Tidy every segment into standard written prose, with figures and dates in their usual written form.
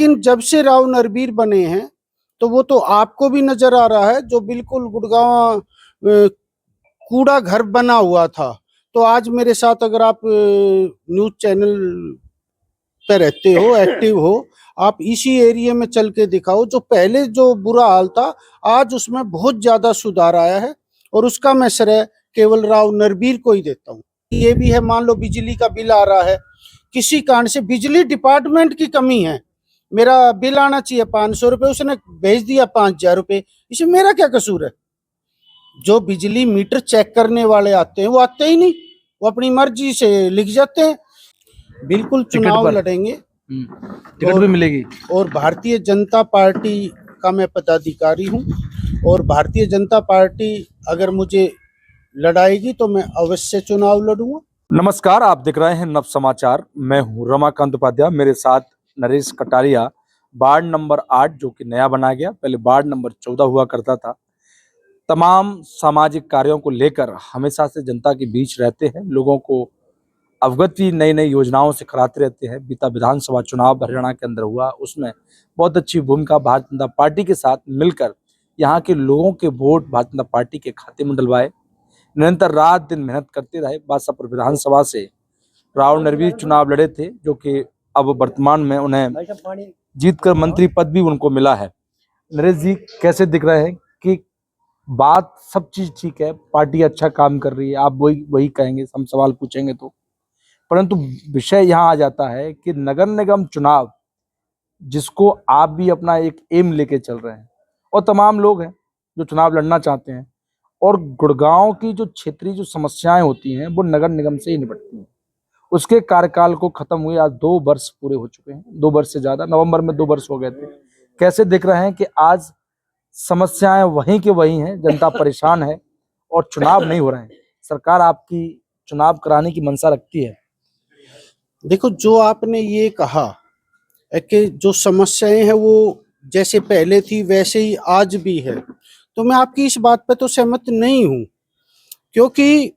लेकिन जब से राव नरबीर बने हैं तो वो तो आपको भी नजर आ रहा है, जो बिल्कुल गुड़गांव कूड़ा घर बना हुआ था। तो आज मेरे साथ अगर आप न्यूज चैनल पे रहते हो, एक्टिव हो, आप इसी एरिया में चल के दिखाओ, जो पहले जो बुरा हाल था आज उसमें बहुत ज्यादा सुधार आया है। और उसका मैं श्रेय केवल राव नरबीर को ही देता हूँ। ये भी है, मान लो बिजली का बिल आ रहा है, किसी कारण से बिजली डिपार्टमेंट की कमी है, मेरा बिल आना चाहिए 500 रुपये, उसने भेज दिया 5,000 रुपये। इसमें मेरा क्या कसूर है? जो बिजली मीटर चेक करने वाले आते हैं वो आते ही नहीं, वो अपनी मर्जी से लिख जाते हैं। बिल्कुल चुनाव लड़ेंगे, टिकट भी मिलेगी। और भारतीय जनता पार्टी का मैं पदाधिकारी हूँ, और भारतीय जनता पार्टी अगर मुझे लड़ाएगी तो मैं अवश्य चुनाव लड़ूंगा। नमस्कार, आप देख रहे हैं नव समाचार। मैं हूं रमाकांत उपाध्याय, मेरे साथ नरेश कटारिया। वार्ड नंबर 8 जो कि नया बना गया, पहले वार्ड नंबर 14 हुआ करता था। तमाम सामाजिक कार्यों को लेकर हमेशा से जनता के बीच रहते हैं, लोगों को अवगति नई नई योजनाओं से कराते रहते हैं। बीता विधानसभा चुनाव हरियाणा के अंदर हुआ, उसमें बहुत अच्छी भूमिका भारतीय जनता पार्टी के साथ मिलकर यहाँ के लोगों के वोट भारतीय जनता पार्टी के खाते में डलवाए। निरंतर रात दिन मेहनत करते रहे। बादशाहपुर विधानसभा से राव नरबीर चुनाव लड़े थे, जो कि अब वर्तमान में उन्हें जीतकर मंत्री पद भी उनको मिला है। नरेश जी, कैसे दिख रहे हैं कि बात सब चीज ठीक है, पार्टी अच्छा काम कर रही है, आप वही कहेंगे, हम सवाल पूछेंगे तो, परंतु विषय यहाँ आ जाता है कि नगर निगम चुनाव जिसको आप भी अपना एक एम लेके चल रहे हैं, और तमाम लोग हैं जो चुनाव लड़ना चाहते हैं, और गुड़गांव की जो क्षेत्रीय जो समस्याएं होती हैं वो नगर निगम से ही निपटती हैं। उसके कार्यकाल को खत्म हुए आज 2 वर्ष पूरे हो चुके हैं, 2 वर्ष से ज्यादा, नवंबर में 2 वर्ष हो गए थे। कैसे देख रहे हैं कि आज समस्याएं वहीं के वहीं हैं, जनता परेशान है और चुनाव नहीं हो रहे हैं? सरकार आपकी चुनाव कराने की मंशा रखती है? देखो, जो आपने ये कहा कि जो समस्याएं हैं वो जैसे पहले थी वैसे ही आज भी है, तो मैं आपकी इस बात पे तो सहमत नहीं हूं, क्योंकि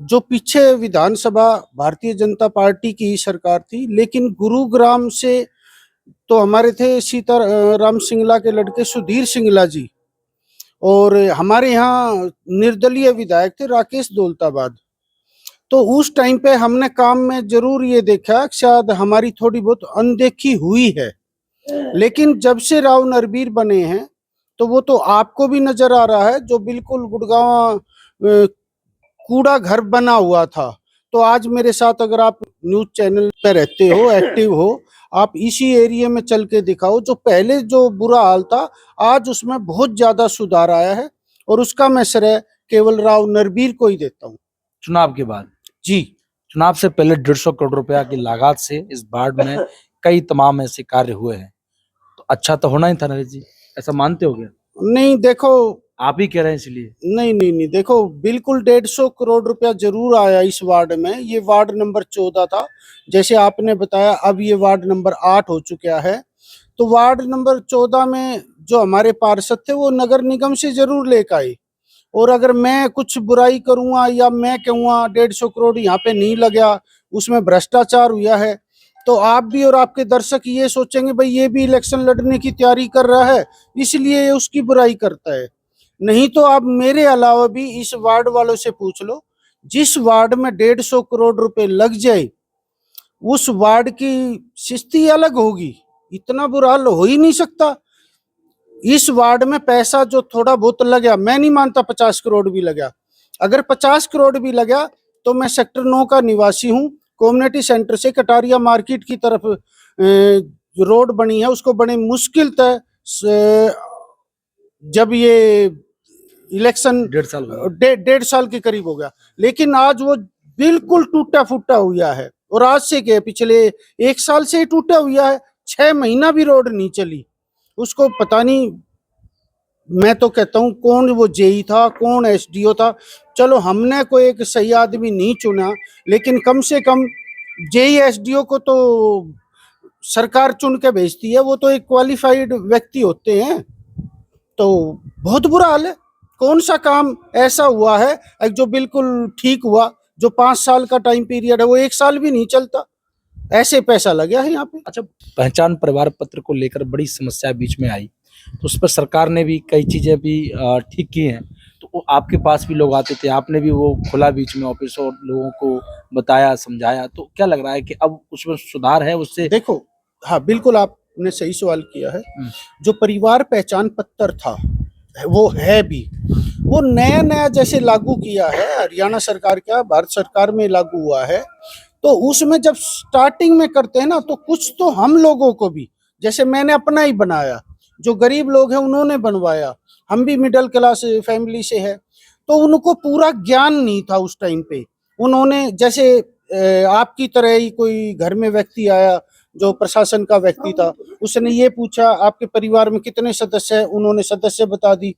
जो पीछे विधानसभा भारतीय जनता पार्टी की ही सरकार थी, लेकिन गुरुग्राम से तो हमारे थे सीताराम सिंगला के लड़के सुधीर सिंगला जी, और हमारे यहाँ निर्दलीय विधायक थे राकेश दौलताबाद। तो उस टाइम पे हमने काम में जरूर ये देखा, शायद हमारी थोड़ी बहुत अनदेखी हुई है, लेकिन जब से राव नरबीर बने हैं तो वो तो आपको भी नजर आ रहा है, जो बिल्कुल गुड़गांव कूड़ा घर बना हुआ था। तो आज मेरे साथ अगर आप न्यूज चैनल पे रहते हो, एक्टिव हो, आप इसी एरिया में चल के दिखाओ, जो पहले जो बुरा हाल था आज उसमें बहुत ज्यादा सुधार आया है। और उसका मैं श्रेय केवल राव नरबीर को ही देता हूँ। चुनाव के बाद जी, चुनाव से पहले 150 करोड़ रुपया की लागत से इस वार्ड में कई तमाम ऐसे कार्य हुए हैं, तो अच्छा तो होना ही था नरेश जी, ऐसा मानते हो क्या? नहीं देखो, आप ही कह रहे हैं इसलिए? नहीं, देखो, बिल्कुल 150 करोड़ रुपया जरूर आया इस वार्ड में। ये वार्ड नंबर 14 था, जैसे आपने बताया, अब ये वार्ड नंबर 8 हो चुका है। तो वार्ड नंबर 14 में जो हमारे पार्षद थे वो नगर निगम से जरूर लेकर आए, और अगर मैं कुछ बुराई करूंगा या मैं कहूँगा 150 करोड़ यहाँ पे नहीं लगा, उसमें भ्रष्टाचार हुआ है, तो आप भी और आपके दर्शक ये सोचेंगे भाई ये भी इलेक्शन लड़ने की तैयारी कर रहा है इसलिए ये उसकी बुराई करता है। नहीं तो आप मेरे अलावा भी इस वार्ड वालों से पूछ लो, जिस वार्ड में 150 करोड़ रुपए लग जाए उस वार्ड की स्थिति अलग होगी। इतना बुरा हाल हो ही नहीं सकता। इस वार्ड में पैसा जो थोड़ा बहुत लगा, मैं नहीं मानता 50 करोड़ भी लगा, अगर 50 करोड़ भी लगा तो मैं सेक्टर 9 का निवासी हूँ। कम्युनिटी सेंटर से कटारिया मार्केट की तरफ रोड बनी है, उसको बड़े मुश्किल तय जब ये इलेक्शन 1.5 साल के करीब हो गया, लेकिन आज वो बिल्कुल टूटा फूटा हुआ है। और आज से क्या, पिछले 1 साल से टूटा हुआ है, 6 महीना भी रोड नहीं चली। उसको पता नहीं, मैं तो कहता हूँ कौन वो जेई था, कौन एसडीओ था। चलो हमने कोई एक सही आदमी नहीं चुना, लेकिन कम से कम जेई एसडीओ को तो सरकार चुन के भेजती है, वो तो एक क्वालिफाइड व्यक्ति होते हैं। तो बहुत बुरा हाल है। कौन सा काम ऐसा हुआ है जो बिल्कुल ठीक हुआ? जो 5 साल का टाइम पीरियड है वो 1 साल भी नहीं चलता। ऐसे पैसा लगा है यहाँ पे। अच्छा, पहचान परिवार पत्र को लेकर बड़ी समस्या बीच में आई, तो उस पर सरकार ने भी कई चीजें भी ठीक की हैं। तो वो आपके पास भी लोग आते थे, आपने भी वो खोला बीच में ऑफिस और लोगों को बताया, समझाया, तो क्या लग रहा है कि अब उसमें सुधार है उससे? देखो, हाँ बिल्कुल आपने सही सवाल किया है। हम्म, जो परिवार पहचान पत्र था वो है भी, वो नया नया जैसे लागू किया है हरियाणा सरकार का, भारत सरकार में लागू हुआ है। तो उसमें जब स्टार्टिंग में करते हैं ना, तो कुछ तो हम लोगों को भी, जैसे मैंने अपना ही बनाया, जो गरीब लोग हैं उन्होंने बनवाया, हम भी मिडिल क्लास फैमिली से है, तो उनको पूरा ज्ञान नहीं था उस टाइम पे। उन्होंने जैसे आपकी तरह ही कोई घर में व्यक्ति आया जो प्रशासन का व्यक्ति था, उसने ये पूछा आपके परिवार में कितने सदस्य हैं, उन्होंने सदस्य बता दी।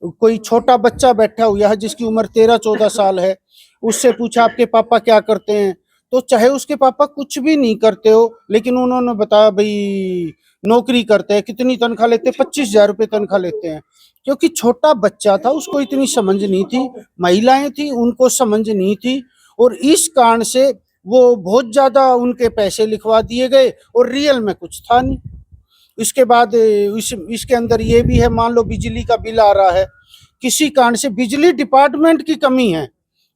कोई छोटा बच्चा बैठा हुआ है जिसकी उम्र 13-14 साल है, उससे पूछा आपके पापा क्या करते हैं, तो चाहे उसके पापा कुछ भी नहीं करते हो, लेकिन उन्होंने बताया भाई नौकरी करते हैं, कितनी तनख्वाह लेते हैं, 25,000 रुपये तनख्वाह लेते हैं। क्योंकि छोटा बच्चा था, उसको इतनी समझ नहीं थी, महिलाएं थी उनको समझ नहीं थी, और इस कारण से वो बहुत ज्यादा उनके पैसे लिखवा दिए गए और रियल में कुछ था नहीं। इसके बाद इसके अंदर ये भी है, मान लो बिजली का बिल आ रहा है, किसी कारण से बिजली डिपार्टमेंट की कमी है,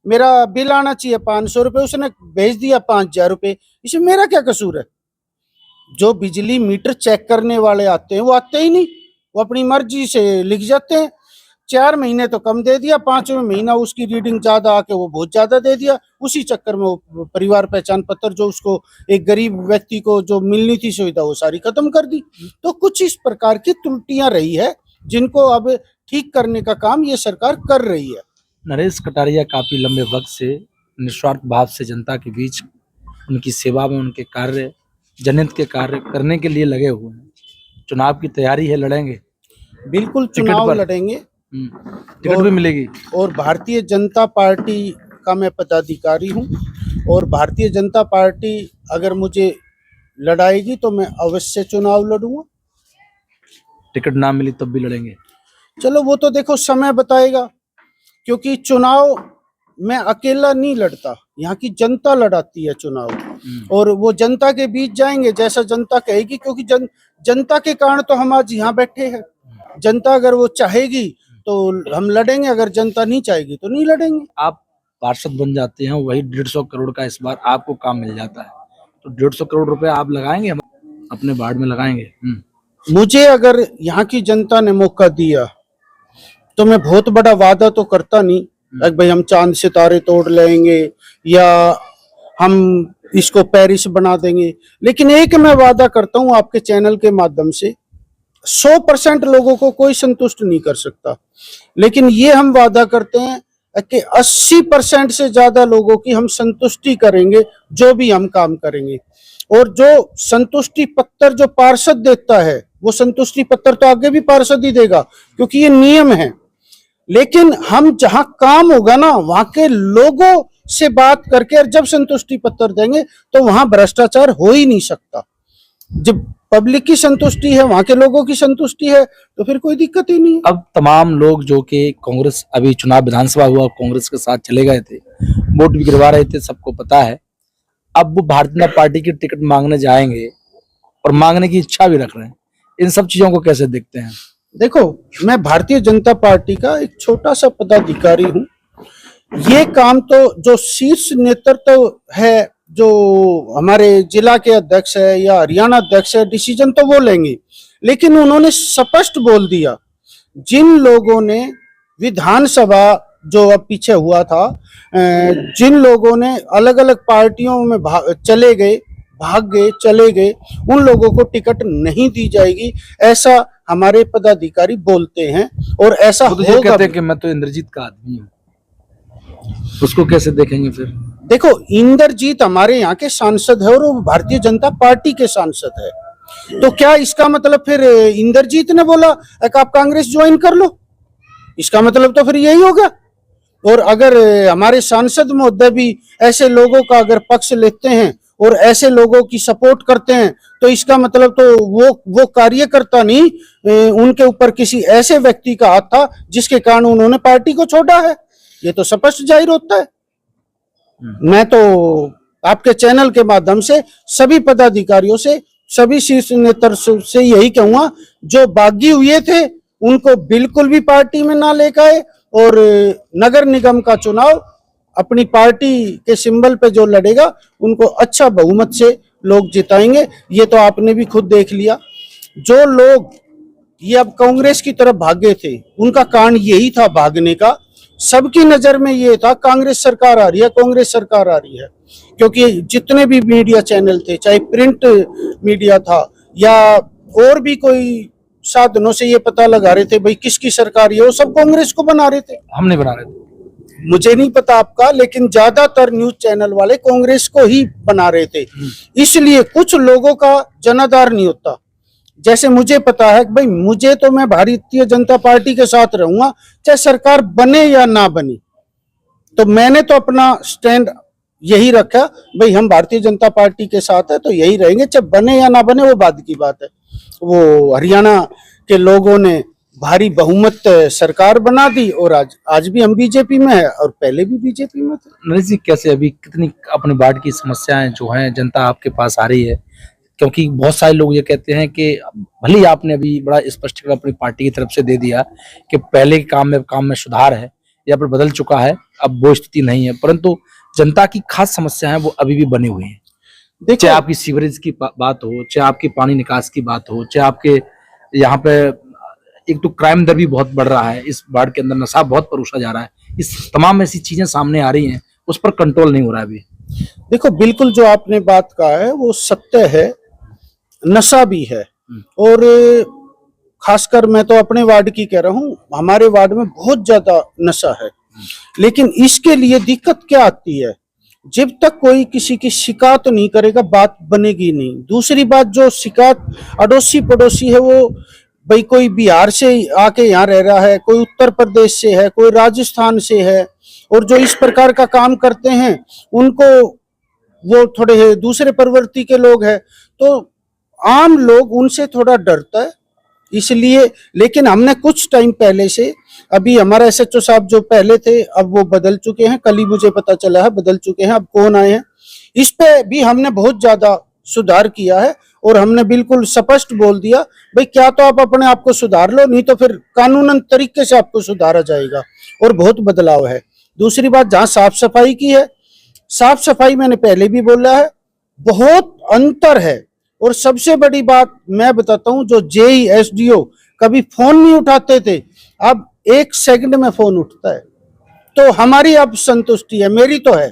मेरा बिल आना चाहिए 500 रुपये, उसने भेज दिया 5,000 रुपये, इसमें मेरा क्या कसूर है? जो बिजली मीटर चेक करने वाले आते हैं वो आते ही नहीं, वो अपनी मर्जी से लिख जाते हैं। 4 महीने तो कम दे दिया, 5वें महीना उसकी रीडिंग ज्यादा आके वो बहुत ज्यादा दे दिया, उसी चक्कर में वो परिवार पहचान पत्र जो उसको एक गरीब व्यक्ति को जो मिलनी थी सुविधा वो सारी खत्म कर दी। तो कुछ इस प्रकार की त्रुटियां रही है जिनको अब ठीक करने का काम ये सरकार कर रही है। नरेश कटारिया काफी लंबे वक्त से निस्वार्थ भाव से जनता के बीच उनकी सेवा में, उनके कार्य, जनहित के कार्य करने के लिए लगे हुए हैं। चुनाव की तैयारी है, लड़ेंगे? बिल्कुल टिकट चुनाव पर? लड़ेंगे टिकट भी मिलेगी? और भारतीय जनता पार्टी का मैं पदाधिकारी हूँ, और भारतीय जनता पार्टी अगर मुझे लड़ाएगी तो मैं अवश्य चुनाव लड़ूंगा। टिकट ना मिली तब भी लड़ेंगे? चलो वो तो देखो समय बताएगा, क्योंकि चुनाव मैं अकेला नहीं लड़ता, यहाँ की जनता लड़ाती है चुनाव, और वो जनता के बीच जाएंगे जैसा जनता कहेगी, क्योंकि जनता के कारण तो हम आज यहाँ बैठे हैं। जनता अगर वो चाहेगी तो हम लड़ेंगे, अगर जनता नहीं चाहेगी तो नहीं लड़ेंगे। आप पार्षद बन जाते हैं, वही 150 करोड़ का इस बार आपको काम मिल जाता है, तो 150 करोड़ रुपए आप लगाएंगे, हम अपने वार्ड में लगाएंगे? मुझे अगर यहाँ की जनता ने मौका दिया तो मैं बहुत बड़ा वादा तो करता नहीं भाई हम चांद सितारे तोड़ लेंगे या हम इसको पेरिस बना देंगे, लेकिन एक मैं वादा करता हूँ आपके चैनल के माध्यम से, 100% लोगों को कोई संतुष्ट नहीं कर सकता, लेकिन ये हम वादा करते हैं कि 80% से ज्यादा लोगों की हम संतुष्टि करेंगे जो भी हम काम करेंगे। और जो संतुष्टि पत्र जो पार्षद देता है वो संतुष्टि पत्र तो आगे भी पार्षद ही देगा, क्योंकि ये नियम है। लेकिन हम जहां काम होगा ना वहां के लोगों से बात करके, और जब संतुष्टि पत्र देंगे तो वहां भ्रष्टाचार हो ही नहीं सकता। जब पब्लिक की संतुष्टि है, वहां के लोगों की संतुष्टि है, तो फिर कोई दिक्कत ही नहीं। अब तमाम लोग जो कि कांग्रेस, अभी चुनाव विधानसभा हुआ, कांग्रेस के साथ चले गए थे, वोट भी गिरवा रहे थे, सबको पता है। अब वो भारतीय जनता पार्टी की टिकट मांगने जाएंगे और मांगने की इच्छा भी रख रहे हैं, इन सब चीजों को कैसे देखते हैं? देखो, मैं भारतीय जनता पार्टी का एक छोटा सा पदाधिकारी हूँ। ये काम तो जो शीर्ष नेतृत्व है, जो हमारे जिला के अध्यक्ष है या हरियाणा अध्यक्ष है, डिसीजन तो वो लेंगे, लेकिन उन्होंने स्पष्ट बोल दिया, जिन लोगों ने विधानसभा जो अब पीछे हुआ था, जिन लोगों ने अलग अलग पार्टियों में चले गए, भाग गए, चले गए, उन लोगों को टिकट नहीं दी जाएगी, ऐसा हमारे पदाधिकारी बोलते हैं, और ऐसा होगा। कहते हैं कि मैं तो इंद्रजीत का आदमी हूँ, उसको कैसे देखेंगे फिर? देखो, इंद्रजीत हमारे यहाँ के सांसद है और वो भारतीय जनता पार्टी के सांसद है, तो क्या इसका मतलब फिर इंद्रजीत ने बोला कि आप कांग्रेस ज्वाइन कर लो? इसका मतलब तो फिर यही होगा। और अगर हमारे सांसद महोदय भी ऐसे लोगों का अगर पक्ष लेते हैं और ऐसे लोगों की सपोर्ट करते हैं, तो इसका मतलब तो वो कार्यकर्ता नहीं, उनके ऊपर किसी ऐसे व्यक्ति का हाथ था जिसके कारण उन्होंने पार्टी को छोड़ा है, ये तो स्पष्ट जाहिर होता है। मैं तो आपके चैनल के माध्यम से सभी पदाधिकारियों से, सभी शीर्ष नेतृत्व से यही कहूंगा, जो बागी हुए थे उनको बिल्कुल भी पार्टी में ना लेकर आए, और नगर निगम का चुनाव अपनी पार्टी के सिंबल पे जो लड़ेगा उनको अच्छा बहुमत से लोग जिताएंगे। ये तो आपने भी खुद देख लिया, जो लोग ये अब कांग्रेस की तरफ भागे थे उनका कारण यही था भागने का। सबकी नजर में ये था कांग्रेस सरकार आ रही है, कांग्रेस सरकार आ रही है, क्योंकि जितने भी मीडिया चैनल थे, चाहे प्रिंट मीडिया था या और भी कोई साधनों से ये पता लगा रहे थे भाई किसकी सरकार है, वो सब कांग्रेस को बना रहे थे। हम नहीं बना रहे थे, मुझे नहीं पता आपका, लेकिन ज्यादातर न्यूज चैनल वाले कांग्रेस को ही बना रहे थे। इसलिए कुछ लोगों का जनाधार नहीं होता। जैसे मुझे पता है कि भाई मुझे तो, मैं भारतीय जनता पार्टी के साथ रहूंगा चाहे सरकार बने या ना बने, तो मैंने तो अपना स्टैंड यही रखा भाई हम भारतीय जनता पार्टी के साथ है तो यही रहेंगे, चाहे बने या ना बने वो बाद की बात है। वो हरियाणा के लोगों ने भारी बहुमत सरकार बना दी और आज भी हम बीजेपी में है और पहले भी बीजेपी में थे। नरेश जी, कैसे अभी कितनी अपने बाढ़ की समस्याएं जो हैं जनता आपके पास आ रही है? क्योंकि बहुत सारे लोग ये कहते हैं कि भले ही आपने अभी बड़ा स्पष्टीकरण अपनी पार्टी की तरफ से दे दिया कि पहले के काम में सुधार है या फिर बदल चुका है, अब वो स्थिति नहीं है, परंतु जनता की खास समस्या है वो अभी भी बनी हुई है। चाहे आपकी सीवरेज की बात हो, चाहे आपकी पानी निकास की बात हो, चाहे आपके यहाँ पे एक तो क्राइम दर भी बहुत बढ़ रहा है, इस बाढ़ के अंदर नशा बहुत परोसा जा रहा है, इस तमाम ऐसी चीजें सामने आ रही हैं, उस पर कंट्रोल नहीं हो रहा है अभी। देखो, बिल्कुल जो आपने बात कहा है वो सत्य है, नशा भी है। और खासकर मैं तो अपने वार्ड की कह रहा हूँ, हमारे वार्ड में बहुत ज्यादा नशा है। लेकिन इसके लिए दिक्कत क्या आती है, जब तक कोई किसी की शिकायत नहीं करेगा बात बनेगी नहीं। दूसरी बात, जो शिकायत अड़ोसी पड़ोसी है वो भाई कोई बिहार से आके यहाँ रह रहा है, कोई उत्तर प्रदेश से है, कोई राजस्थान से है, और जो इस प्रकार का काम करते हैं उनको वो थोड़े दूसरे प्रवृत्ति के लोग हैं, तो आम लोग उनसे थोड़ा डरता है इसलिए। लेकिन हमने कुछ टाइम पहले से, अभी हमारा एसएचओ साहब जो पहले थे अब वो बदल चुके हैं, कल ही मुझे पता चला है बदल चुके हैं, अब कौन आए हैं, इस पे भी हमने बहुत ज्यादा सुधार किया है। और हमने बिल्कुल स्पष्ट बोल दिया भाई क्या तो आप अपने आप को सुधार लो, नहीं तो फिर कानूनन तरीके से आपको सुधारा जाएगा। और बहुत बदलाव है। दूसरी बात, जहां साफ सफाई की है, साफ सफाई मैंने पहले भी बोला है, बहुत अंतर है। और सबसे बड़ी बात मैं बताता हूं, जो जेई एसडीओ कभी फोन नहीं उठाते थे, अब 1 सेकंड में फोन उठता है। तो हमारी अब संतुष्टि है, मेरी तो है,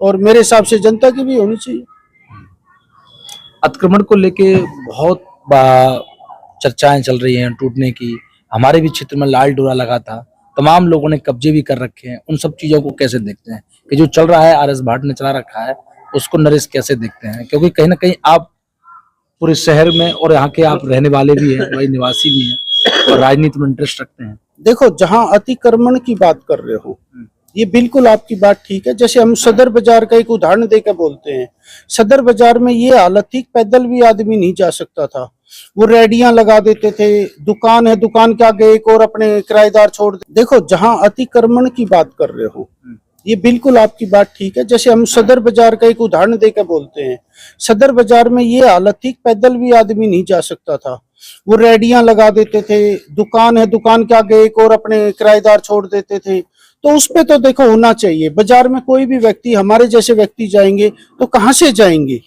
और मेरे हिसाब से जनता की भी होनी चाहिए। अतिक्रमण को लेके बहुत चर्चाएं चल रही हैं टूटने की। हमारे भी क्षेत्र में लाल डोरा लगा था, तमाम लोगों ने कब्जे भी कर रखे हैं। उन सब चीजों को कैसे देखते हैं कि जो चल रहा है आरएस भाट ने चला रखा है, उसको नरेश कैसे देखते हैं? क्योंकि कहीं ना कहीं आप पूरे शहर में और यहाँ के आप रहने वाले भी हैं, वही निवासी भी हैं और राजनीति में इंटरेस्ट रखते हैं। देखो, जहां अतिक्रमण की बात कर रहे हो, ये बिल्कुल आपकी बात ठीक है। जैसे हम सदर बाजार का एक उदाहरण देकर बोलते हैं, सदर बाजार में ये हालत थी, पैदल भी आदमी नहीं जा सकता था, वो रेडियां लगा देते थे, दुकान है, दुकान के आगे एक और अपने किराएदार छोड़ दे। देखो, जहां अतिक्रमण की बात कर रहे हो, ये बिल्कुल आपकी बात ठीक है। जैसे हम सदर बाजार का एक उदाहरण देकर बोलते हैं, सदर बाजार में ये हालत थी, पैदल भी आदमी नहीं जा सकता था, वो रेडियां लगा देते थे, दुकान है, दुकान के आगे एक और अपने किराएदार छोड़ देते थे। तो उस पे तो देखो होना चाहिए। बाजार में कोई भी व्यक्ति, हमारे जैसे व्यक्ति जाएंगे तो कहाँ से जाएंगे,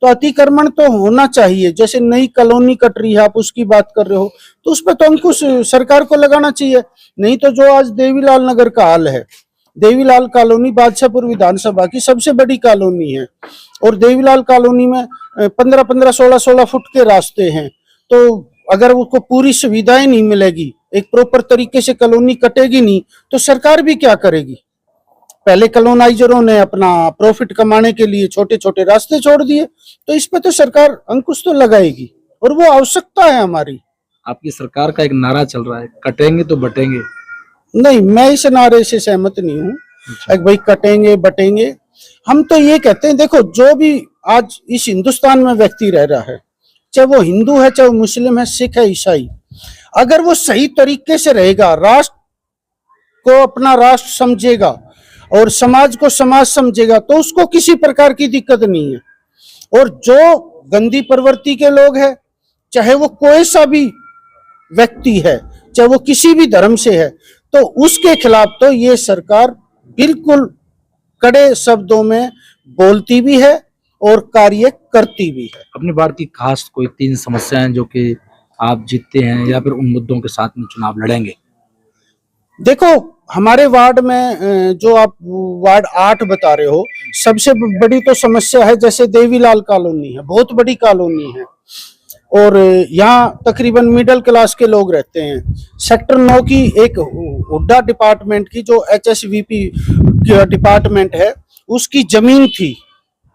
तो अतिक्रमण तो होना चाहिए। जैसे नई कॉलोनी कट रही है, आप उसकी बात कर रहे हो, तो उस पर तो अंकुश सरकार को लगाना चाहिए। नहीं तो जो आज देवीलाल नगर का हाल है, देवीलाल कॉलोनी बादशाहपुर विधानसभा की सबसे बड़ी कॉलोनी है, और देवीलाल कॉलोनी में 15-15, 16-16 फुट के रास्ते हैं। तो अगर उसको पूरी सुविधाएं नहीं मिलेगी, एक प्रॉपर तरीके से कॉलोनी कटेगी नहीं, तो सरकार भी क्या करेगी। पहले कॉलोनाइजरों ने अपना प्रॉफिट कमाने के लिए छोटे छोटे रास्ते छोड़ दिए, तो इस पे तो सरकार अंकुश तो लगाएगी, और वो आवश्यकता है हमारी। आपकी सरकार का एक नारा चल रहा है, कटेंगे तो बटेंगे। नहीं, मैं इस नारे से सहमत नहीं हूँ भाई कटेंगे बटेंगे। हम तो ये कहते हैं, देखो, जो भी आज इस हिंदुस्तान में व्यक्ति रह रहा है, चाहे वो हिंदू है, चाहे वो मुस्लिम है, सिख है, ईसाई, अगर वो सही तरीके से रहेगा, राष्ट्र को अपना राष्ट्र समझेगा, और समाज को समाज समझेगा तो उसको किसी प्रकार की दिक्कत नहीं है। और जो गंदी प्रवृत्ति के लोग हैं, चाहे वो कोई सा भी व्यक्ति है, चाहे वो किसी भी धर्म से है, तो उसके खिलाफ तो ये सरकार बिल्कुल कड़े शब्दों में बोलती भी है और कार्य करती भी है। अपनी बार की खास कोई 3 समस्याएं जो कि आप जीतते हैं या फिर उन मुद्दों के साथ में चुनाव लड़ेंगे? देखो, हमारे वार्ड में जो आप वार्ड 8 बता रहे हो, सबसे बड़ी तो समस्या है, जैसे देवीलाल कॉलोनी है, बहुत बड़ी कॉलोनी है और यहाँ तकरीबन मिडिल क्लास के लोग रहते हैं। सेक्टर 9 की एक हुड्डा डिपार्टमेंट की जो HSVP डिपार्टमेंट है, उसकी जमीन थी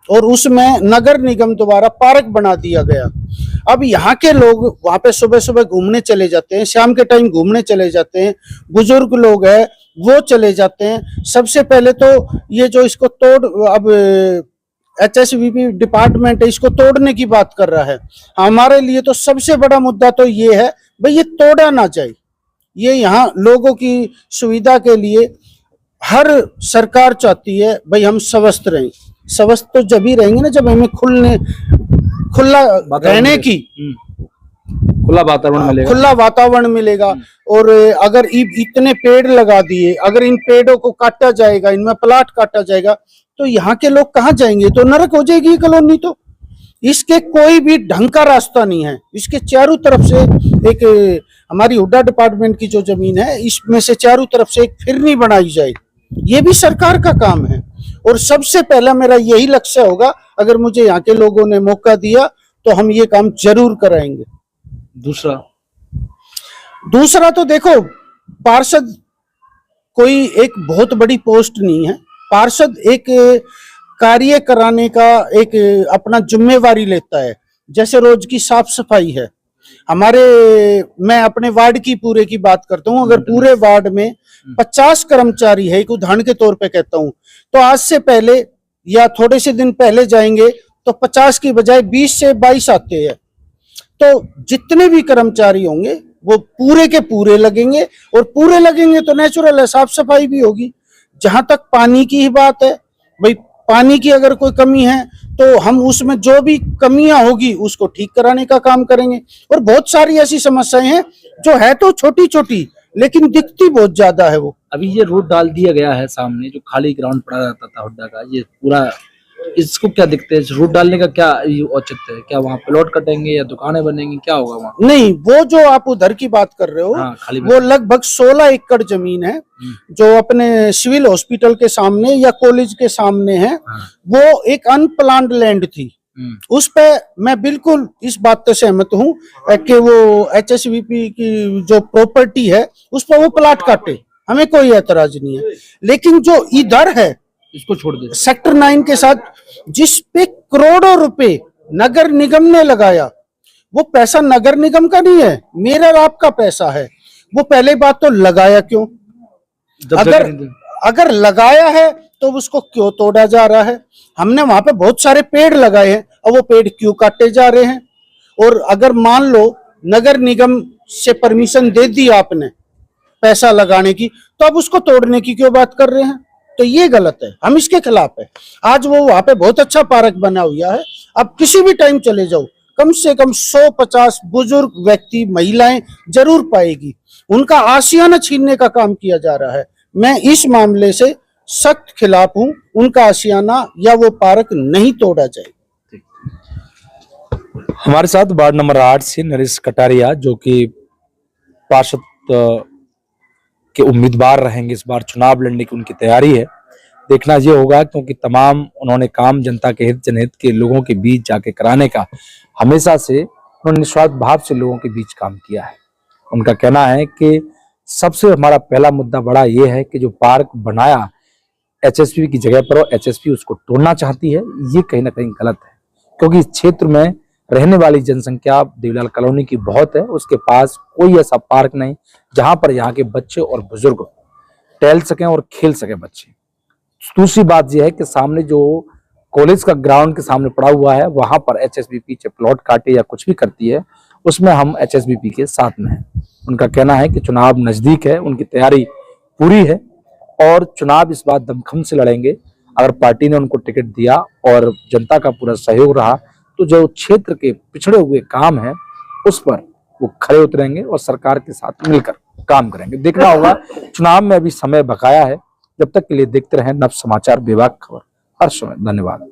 और उसमें नगर निगम द्वारा पार्क बना दिया गया। अब यहाँ के लोग वहां पे सुबह सुबह घूमने चले जाते हैं, शाम के टाइम घूमने चले जाते हैं, बुजुर्ग लोग हैं वो चले जाते हैं। सबसे पहले तो ये जो इसको अब HSVP डिपार्टमेंट है, इसको तोड़ने की बात कर रहा है। हमारे लिए तो सबसे बड़ा मुद्दा तो ये है भाई, ये तोड़ा ना जाए। ये यहाँ लोगों की सुविधा के लिए हर सरकार चाहती है भाई हम स्वस्थ रहें। स्वस्थ तो जब ही रहेंगे ना जब हमें खुला रहने की खुला वातावरण मिलेगा। खुला वातावरण मिलेगा। और अगर इतने पेड़ लगा दिए, अगर इन पेड़ों को काटा जाएगा, इनमें प्लाट काटा जाएगा, तो यहाँ के लोग कहाँ जाएंगे? तो नरक हो जाएगी ये कॉलोनी। तो इसके कोई भी ढंग का रास्ता नहीं है। इसके चारों तरफ से एक हमारी हुड्डा डिपार्टमेंट की जो जमीन है, इसमें से चारों तरफ से एक फिरनी बनाई जाए। ये भी सरकार का काम है और सबसे पहला मेरा यही लक्ष्य होगा, अगर मुझे यहाँ के लोगों ने मौका दिया तो हम ये काम जरूर कराएंगे। दूसरा तो देखो, पार्षद कोई एक बहुत बड़ी पोस्ट नहीं है। पार्षद एक कार्य कराने का एक अपना जिम्मेवारी लेता है। जैसे रोज की साफ सफाई है मैं अपने वार्ड की पूरे की बात करता हूँ। अगर पूरे वार्ड में 50 कर्मचारी है, एक उदाहरण के तौर पे कहता हूँ, तो आज से पहले या थोड़े से दिन पहले जाएंगे तो 50 की बजाय 20 से 22 आते हैं। तो जितने भी कर्मचारी होंगे वो पूरे के पूरे लगेंगे और पूरे लगेंगे तो नेचुरल है, साफ सफाई भी होगी। जहां तक पानी की ही बात है, भाई पानी की अगर कोई कमी है तो हम उसमें जो भी कमियां होगी उसको ठीक कराने का काम करेंगे। और बहुत सारी ऐसी समस्याएं हैं जो है तो छोटी छोटी लेकिन दिखती बहुत ज्यादा है। वो अभी ये रोड डाल दिया गया है सामने, जो खाली ग्राउंड पड़ा रहता था हुड्डा का, ये पूरा इसको क्या दिखते है? रोड डालने का क्या औचित्य है? क्या वहाँ प्लॉट कटेंगे या दुकानें बनेंगी, क्या होगा वहाँ? नहीं, वो जो आप उधर की बात कर रहे हो, हाँ, वो लगभग 16 एकड़ जमीन है जो अपने सिविल हॉस्पिटल के सामने या कॉलेज के सामने है। वो एक अनप्लान्ड लैंड थी। उस पे मैं बिल्कुल इस बात से सहमत हूँ कि वो HSVP की जो प्रॉपर्टी है उस पर वो प्लाट काटे, हमें कोई ऐतराज नहीं है। लेकिन जो इधर है इसको छोड़ दे, सेक्टर 9 के साथ, जिस पे करोड़ों रुपए नगर निगम ने लगाया, वो पैसा नगर निगम का नहीं है, मेरा और आपका पैसा है। वो पहले बात तो लगाया क्यों? अगर लगाया है तो उसको क्यों तोड़ा जा रहा है? हमने वहां पे बहुत सारे पेड़ लगाए हैं और वो पेड़ क्यों काटे जा रहे हैं? और अगर मान लो नगर निगम से परमिशन दे दी आपने पैसा लगाने की, तो अब उसको तोड़ने की क्यों बात कर रहे हैं? तो ये गलत है, हम इसके खिलाफ है। आज वो वहां पे बहुत अच्छा पार्क बना हुआ है, अब किसी भी टाइम चले जाओ, कम से कम 150 बुजुर्ग व्यक्ति, महिलाएं जरूर पाएगी। उनका आशियाना छीनने का काम किया जा रहा है। मैं इस मामले से सख्त खिलाफ हूं, उनका आशियाना या वो पार्क नहीं तोड़ा जाए। हमारे साथ वार्ड नंबर 8 से नरेश कटारिया, जो कि पार्षद के उम्मीदवार रहेंगे, इस बार चुनाव लड़ने की उनकी तैयारी है। देखना ये होगा, क्योंकि तमाम उन्होंने काम जनता के हित, जनहित के लोगों के बीच जाके कराने का हमेशा से उन्होंने निस्वार्थ भाव से लोगों के बीच काम किया है। उनका कहना है कि सबसे हमारा पहला मुद्दा बड़ा ये है कि जो पार्क बनाया HSP की जगह पर, HSP उसको तोड़ना चाहती है। ये कहीं ना कहीं गलत है, क्योंकि इस क्षेत्र में रहने वाली जनसंख्या देवीलाल कॉलोनी की बहुत है। उसके पास कोई ऐसा पार्क नहीं जहां पर यहाँ के बच्चे और बुजुर्ग टहल सकें और खेल सकें बच्चे। दूसरी बात यह है कि सामने जो कॉलेज का ग्राउंड के सामने पड़ा हुआ है, वहां पर HSBP चाहे प्लॉट काटे या कुछ भी करती है, उसमें हम HSBP के साथ में हैं। उनका कहना है कि चुनाव नजदीक है, उनकी तैयारी पूरी है और चुनाव इस बार दमखम से लड़ेंगे। अगर पार्टी ने उनको टिकट दिया और जनता का पूरा सहयोग रहा तो जो क्षेत्र के पिछड़े हुए काम है उस पर वो खड़े उतरेंगे और सरकार के साथ मिलकर काम करेंगे। देखना होगा, चुनाव में अभी समय बकाया है। जब तक के लिए देखते रहें नव समाचार विभाग खबर हर समय। धन्यवाद।